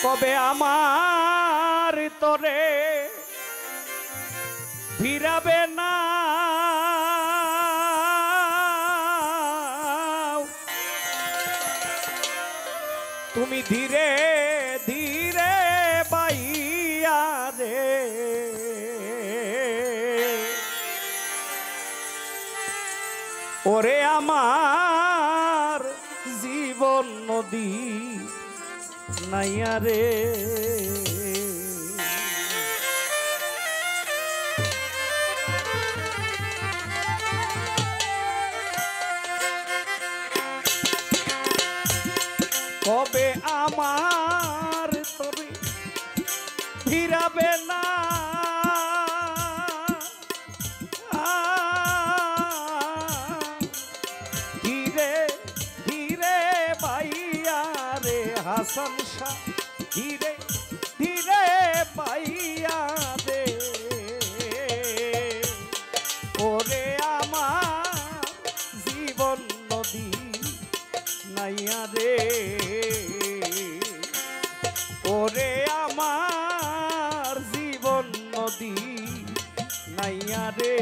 কবে আমার তরে ফিরাবে না তুমি ধীরে ধীরে বাইয়া রে ওরে আমার জীবন নদী নাইয়া রে কবে আমার তবে ফিরাবে না ধীরে ধীরে বাইয়া রে হাসান শাহ ধীরে ধীরে বাইয়া রে ওরে আমার জীবন নদী নাইয়া রে ওরে আমার জীবন নদী নাইয়া রে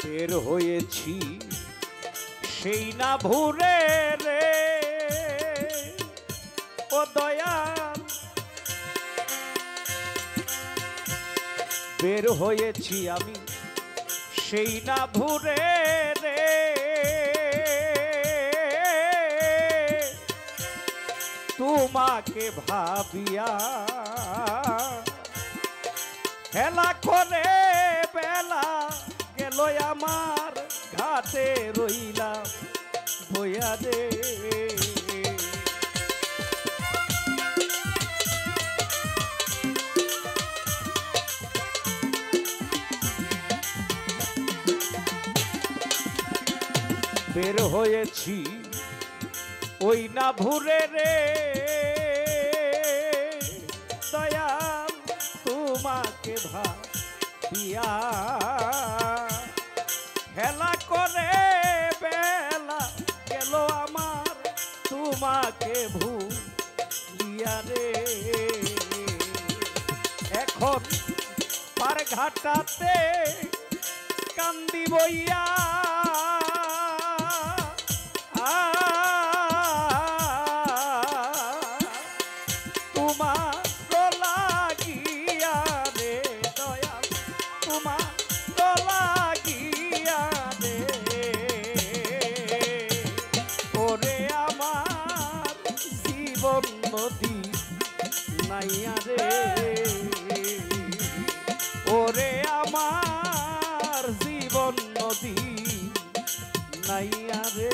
বের হয়েছি সেই না ভুরে রে ও দয়াল বের হয়েছি আমি সেই না ভুরে রে তোমাকে ভাবিয়া খেলা করে বেলা গেল আমার ঘাটে রইলাম বইয়া রে বের হয়েছি ওই না ভুরে রে দয়াল তোমাকে ভাবিয়া খেলা করে বেলা গেল আমার তোমাকে ভুলিয়া রে এখন পার ঘাটাতে কান্দি বইয়া তোমার লাগিয়া রে দয়াল তোমার লাগিয়া রে ওরে আমার জীবন নদী নাইয়া রে ওরে আমার জীবন নদী নাইয়া রে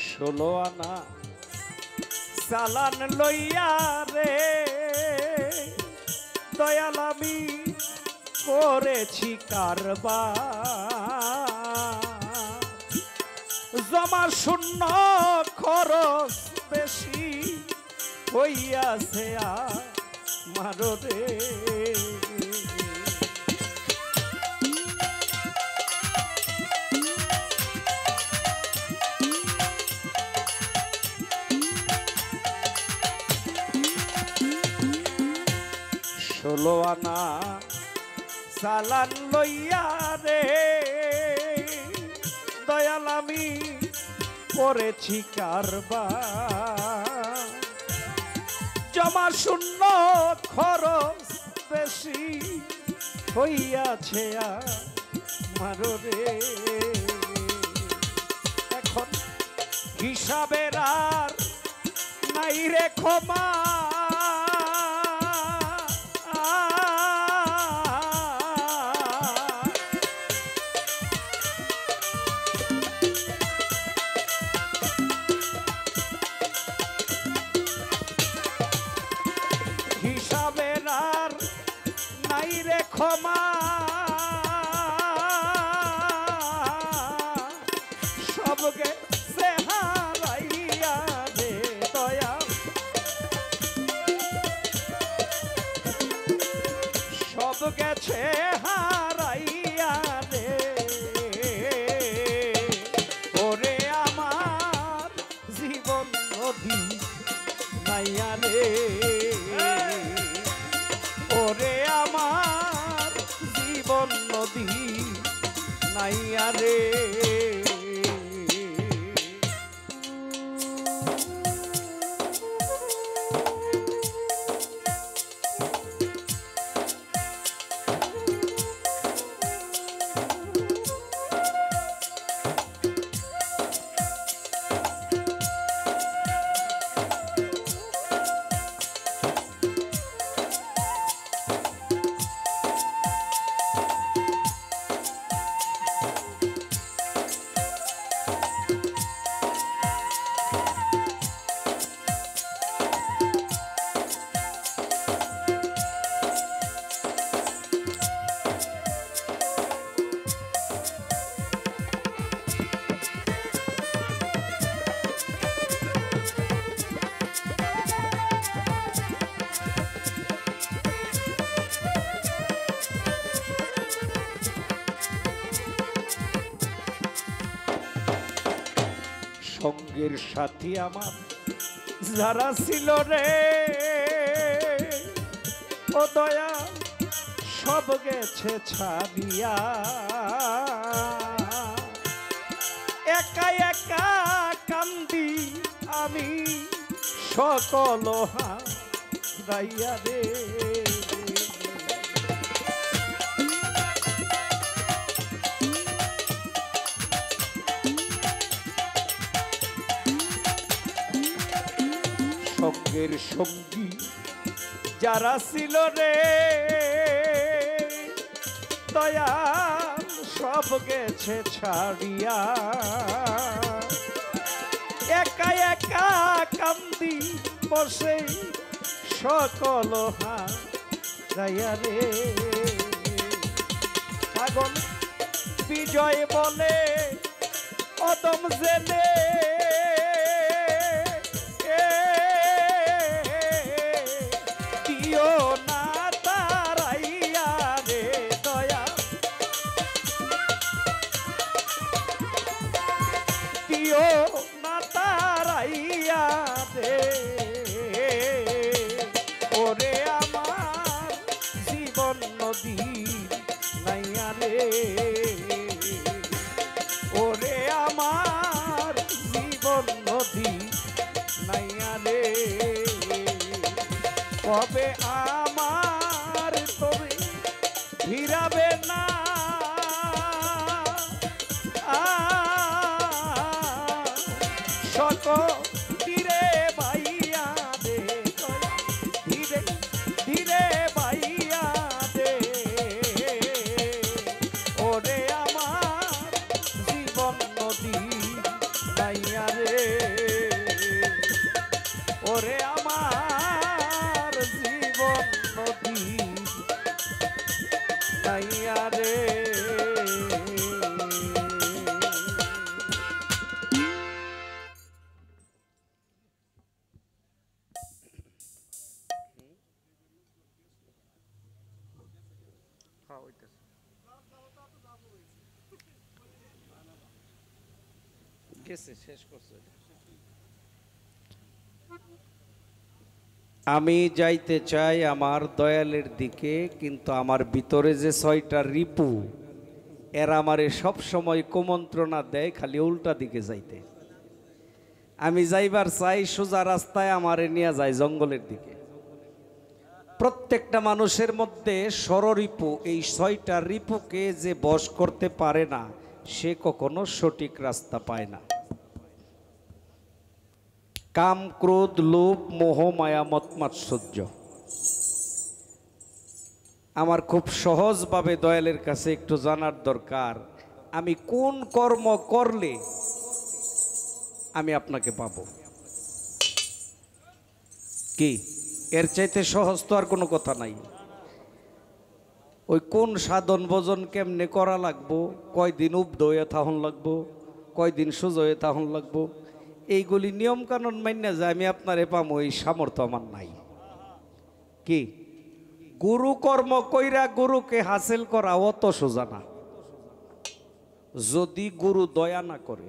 ষোলো আনা চালান লইয়া রে দয়াল আমি করেছি কারবার জমা শূন্য খরচ বেশি হইয়াছে আমার রে। ষোলো আনা চালান লইয়া রে দয়াল আমি করেছি কারবার, জমা শূন্য খরচ বেশি হইয়াছে আমার রে। এখন হিসাবের আর নাই রে ক্ষমা, ক্ষমা সব গেছে হারাইয়া রে দয়াল, সব গেছে হারাইয়া রে। ওরে আমার জীবন নদী নাইয়া রে, ওরে আমার জীবন নদী নাইয়া রে। সঙ্গের সাথী আমার যারা ছিল রে ও দয়া সব গেছে ছাড়িয়া, একা একা কান্দি আমি সকল হারাইয়া রে। সঙ্গের সঙ্গী যারা ছিল রে দয়াল সব গেছে ছাড়িয়া, একা একা কান্দি বসে সকল হারাইয়া রে। পাগল বিজয় বলে অদম জেলে না তারাইয়া রে দয়া, দিও না তারাইয়া রে। ওরে আমার জীবন নদী নাইয়া রে, ওরে আমার জীবন নদী নাইয়া রে। কবে আমার তবে ফিরাবে না সকল ধীরে বাইয়া দে, ধীরে ধীরে বাইয়া দে। ওরে আমার জীবন নদী নাইয়া রে, ওরে আমার জীবন নদী নাইয়া রে। গেছে শেষ করছে। আমি যাইতে চাই আমার দয়ালের দিকে, কিন্তু আমার ভিতরে যে 6টা রিপু এরা আমারে সব সময় কুমন্ত্রণা দেয় খালি উল্টা দিকে যাইতে। আমি যাইবার চাই সোজা রাস্তায়, আমারে নিয়ে যায় জঙ্গলের দিকে। প্রত্যেকটা মানুষের মধ্যে ষড়রিপু, এই 6টা রিপুকে যে বশ করতে পারে না সে কখনো সঠিক রাস্তা পায় না। কাম, ক্রোধ, লোভ, মোহ, মায়া, মত মাৎসর্য। আমার খুব সহজভাবে দয়ালের কাছে একটু জানার দরকার, আমি কোন কর্ম করলে আমি আপনাকে পাবো। কি এর চাইতে সহজ তো আর কোনো কথা নাই। ওই কোন সাধন ভজন কেমনে করা লাগবো, কয়দিন উব্ধ হয়ে থাহন লাগবো, কয়দিন সোজা হয়ে থাহন লাগবো, এইগুলি নিয়ম কানুন মান্য যে আমি আপনারে পাবো এই সামর্থ্য আমার নাই। কি গুরু কর্ম কইরা গুরুকে হাসিল করা অত সোজা না, যদি গুরু দয়া না করে।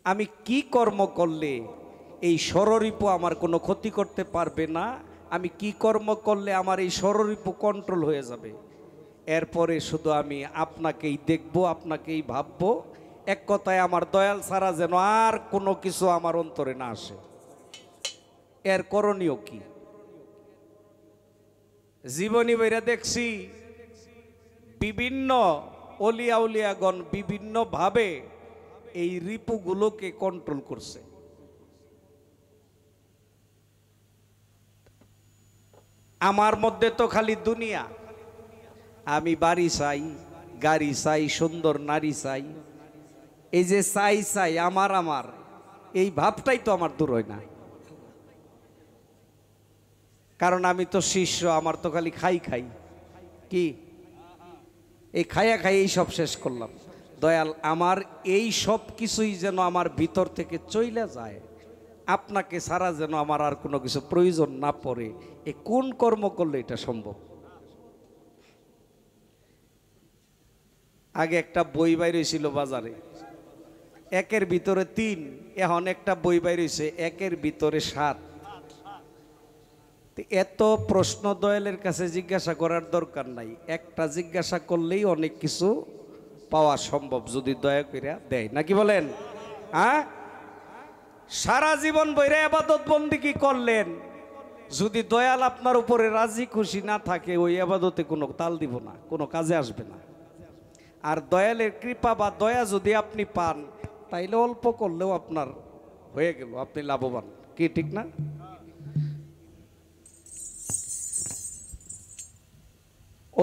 আমি কি কর্ম করলে এই ষড়রিপু আমার কোনো ক্ষতি করতে পারবে না, আমি কি কর্ম করলে আমার এই ষড়রিপু কন্ট্রোল হয়ে যাবে, এরপরে শুধু আমি আপনাকেই দেখব, আপনাকেই ভাববো। এক কথায় আমার দয়াল ছাড়া যেন আর কোনো কিছু আমার অন্তরে না আসে। এর করণীয় কি? জীবনী বইরা দেখছি বিভিন্ন অলিয়া উলিয়াগণ বিভিন্ন ভাবে এই রিপুগুলোকে কন্ট্রোল করছে। আমার মধ্যে তো খালি দুনিয়া, আমি বাড়ি চাই, গাড়ি চাই, সুন্দর নারী চাই, এই যে চাই চাই আমার আমার এই ভাবটাই তো আমার দূর হয় না। কারণ আমি তো শিষ্য, আমার তো খালি খাই খাই, কি এই খাইয়া খাই এই সব শেষ করলাম। দয়াল আমার এই সব কিছুই যেন আমার ভিতর থেকে চইলা যায়, আপনাকে ছাড়া যেন আমার আর কোনো কিছু প্রয়োজন না পড়ে। এ কোন কর্ম করলে এটা সম্ভব? আগে একটা বই বাইর হয়েছিল বাজারে, 1-এর ভিতরে 3, এখন একটা বই বাইর হয়েছে 1-এর ভিতরে 7। এত প্রশ্ন দয়ালের কাছে জিজ্ঞাসা করার দরকার নাই, একটা জিজ্ঞাসা করলেই অনেক কিছু পাওয়া সম্ভব যদি দয়া করে দেয়, নাকি বলেন? হ্যাঁ, সারা জীবন বইরা ইবাদত বন্দেগী করলেন, যদি দয়াল আপনার উপরে রাজি খুশি না থাকে ওই ইবাদতে কোনো তাল দিব না, কোনো কাজে আসবে না। আর দয়ালের কৃপা বা দয়া যদি আপনি পান তাইলে অল্প করলেও আপনার হয়ে গেল, আপনি লাভবান। কি ঠিক না?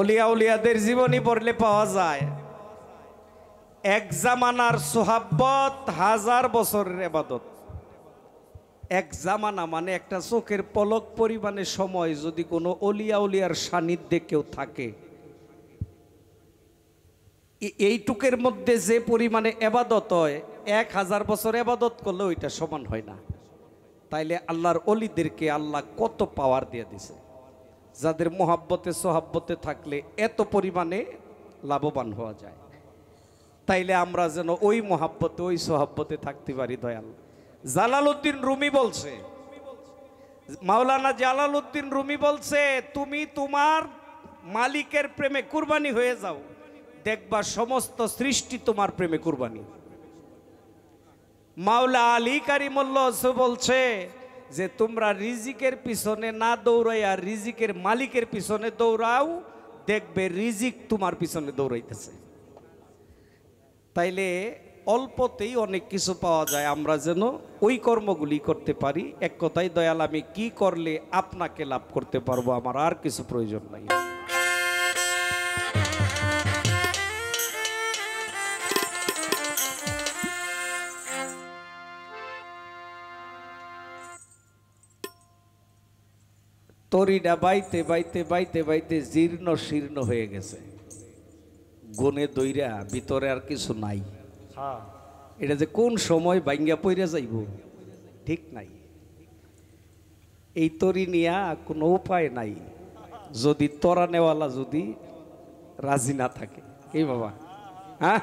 অলিয়া উলিয়াদের জীবনী পড়লে পাওয়া যায় এক জামানার সোহাব্বত 1000 বছরের ইবাদত। এক জামানা মানে একটা চোখের পলক পরিমাণে সময় যদি কোনো অলিয়া উলিয়ার সান্নিধ্যে কেউ থাকে, এইটুকের মধ্যে যে পরিমাণে ইবাদত হয় 1000 বছর ইবাদত করলে ওইটা সমান হয় না। তাইলে আল্লাহর অলিদেরকে আল্লাহ কত পাওয়ার দিয়ে দিছে, যাদের মোহাব্বতে সোহাব্বতে থাকলে এত পরিমাণে লাভবান হওয়া যায়। তাইলে আমরা যেন ওই মোহাব্বতে ওই সোহাব্বতে থাকতে পারি। দয়াল জালালউদ্দিন রুমি বলছে, মাওলানা জালালউদ্দিন রুমি বলছে, তুমি তোমার মালিকের প্রেমে কুরবানি হয়ে যাও, দেখবা সমস্ত সৃষ্টি তোমার প্রেমে কুরবানি। মাওলা আলী কারিমুল্লাহ বলছে যে তোমরা রিজিকের পিছনে না দৌড়াইয়া রিজিকের মালিকের পিছনে দৌড়াও, দেখবে রিজিক তোমার পিছনে দৌড়াইতেছে। তাইলে অল্পতেই অনেক কিছু পাওয়া যায়, আমরা যেন ওই কর্মগুলি করতে পারি। এক কথায় দয়াল আমি কি করলে আপনাকে লাভ করতে পারবো, আমার আর কিছু প্রয়োজন নাই। তরিটা বাইতে বাইতে বাইতে বাইতে জীর্ণ শীর্ণ হয়ে গেছে, গনে দইরা ভিতরে আর কিছু নাই। এটা যে কোন সময় ভাঙ্গা পইরা যাইব ঠিক নাই। এই তরি নিয়া কোনো উপায় নাই, যদি তরানেওয়ালা যদি রাজি না থাকে। এই বাবা, হ্যাঁ,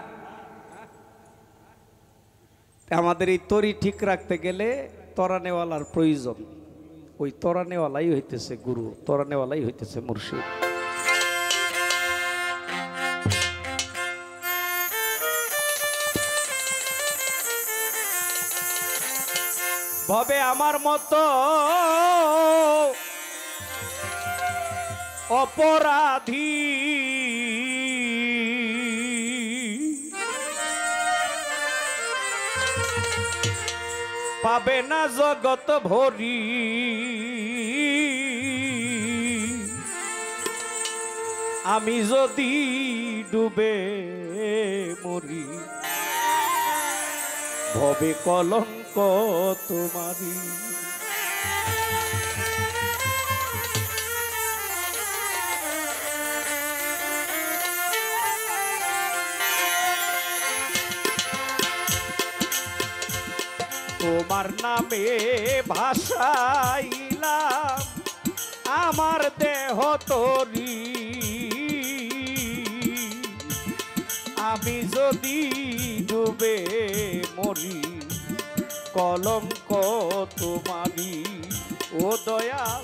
আমাদের এই তরি ঠিক রাখতে গেলে তরানেওয়ালার প্রয়োজন। ওই তরানেওয়ালাই হইতেছে গুরু, তরানেওয়ালাই হইতেছে মুর্শিদ। ভবে আমার মতো অপরাধী পাবে না জগৎ ভরি, আমি যদি ডুবে মরি ভবে কলঙ্ক তোমারি। তোমার নামে ভাসাইলাম আমার দেহ তরি, আমি যদি ডুবে মরি কলঙ্ক তোমারি। ও দয়াল,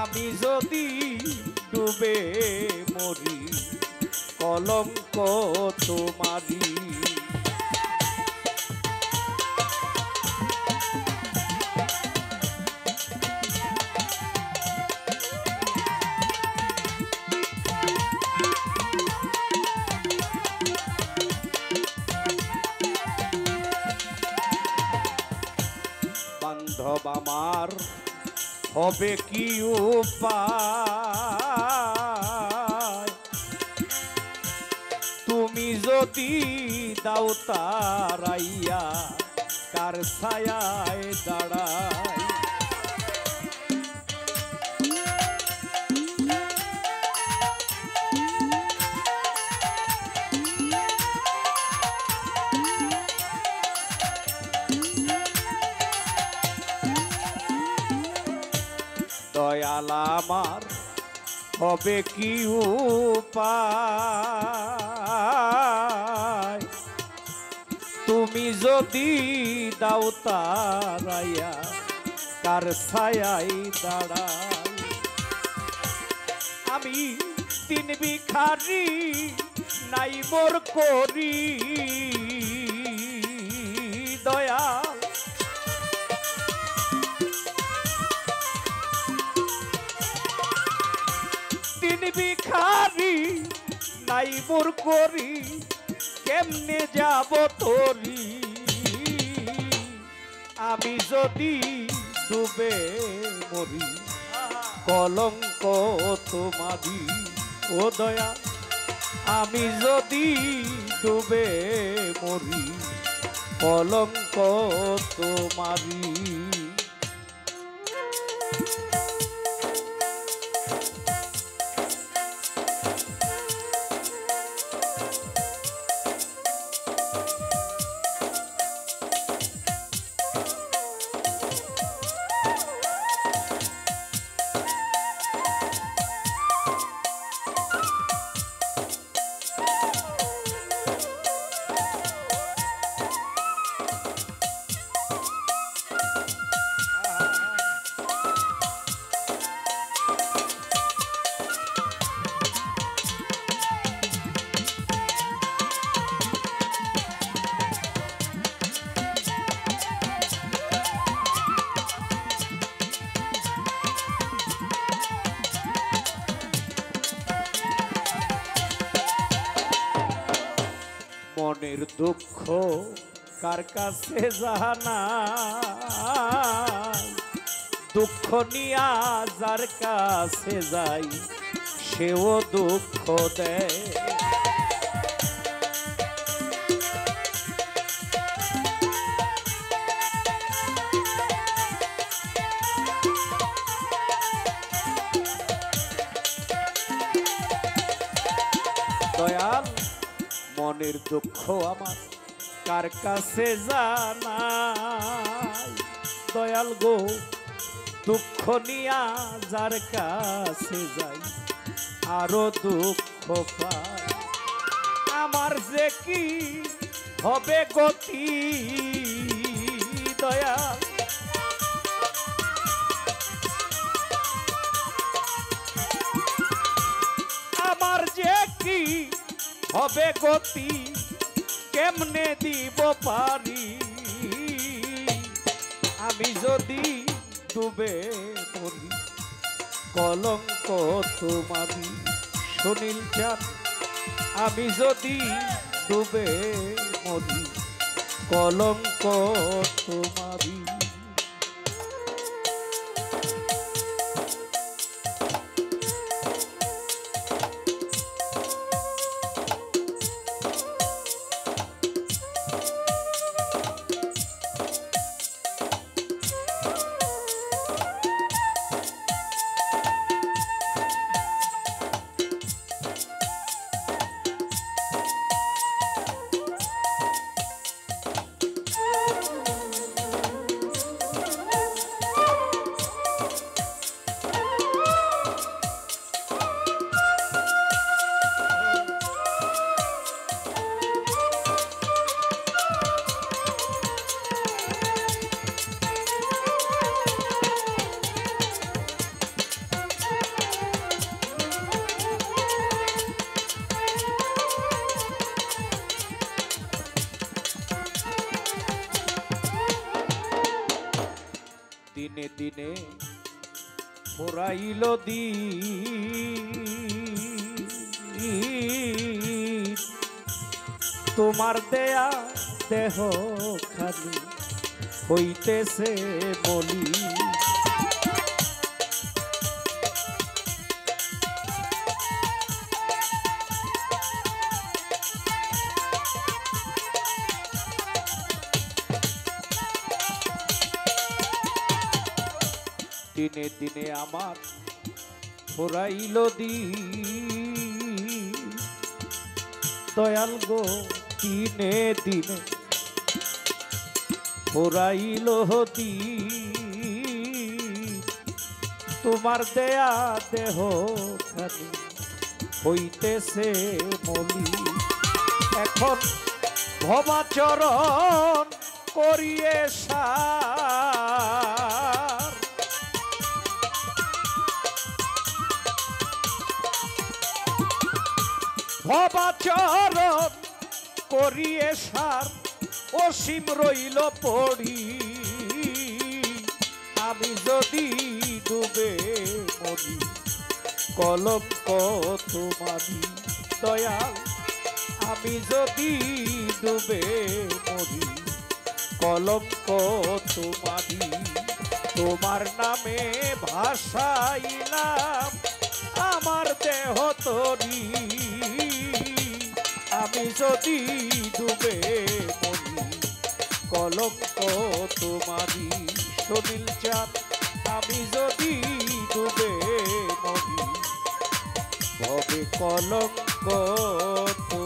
আমি যদি ডুবে মরি কলঙ্ক তোমারি। বান্ধব আমার হবে কি উপায়, তুমি যদি দাও তারাইয়া কার ছায়ায় দাঁড়াই। দয়াল আমার হবে কি উপায়, তুমি যদি দাও তারাইয়া কার ছায়ায় দাঁড়াই। আমি তিন ভিখারি নাই মোর করি, দয়াল তিন ভিখারি নাই মোর করি, কেমনে যাব তোরি, আমি যদি ডুবে মরি কলঙ্ক তোমারি। ও দয়া, আমি যদি ডুবে মরি কলঙ্ক তোমারি। মনের দুঃখ কার কাছে জানাই, দুঃখ নিয়া যার কাছে যাই সেও দুঃখ দেয়। দয়াল, মনের দুঃখ আমার কার কাছে জানাই, দয়াল গো দুঃখ নিয়া যার কাছে যাই আরো দুঃখ পায়। আমার যে কি হবে গতি দয়াল, আমার যে কি হবে গতি কেমনে দিব পারি, আমি যদি ডুবে মরি কলঙ্ক তোমারি সুনীল চাঁদ, আমি যদি ডুবে মরি কলঙ্ক তোমারি। দিনে দিনে ফুরাইল দিন, তোমার দেয়া দেহ খালি হইতেছে বলি। দিনে দিনে আমার ফুরাইল দিন, দয়াল গো দিনে দিনে ফুরাইল দিন, তোমার দেয়া দেহ খানি হইতেছে মলি। এখন ভবাচরণ করিয়ে সার, ভবাচরণ করিয়ে সার অসীম রইল পড়ি, আমি যদি ডুবে মরি কলঙ্ক তোমারি দয়াল, আমি যদি ডুবে মরি কলঙ্ক তোমারি। তোমার নামে ভাসাইলাম আমার দেহ তরি, আমি যদি ডুবে মরি কলঙ্ক তোমারি সুনীল চাঁদ, আমি যদি ডুবে মরি ভবে কলঙ্ক তো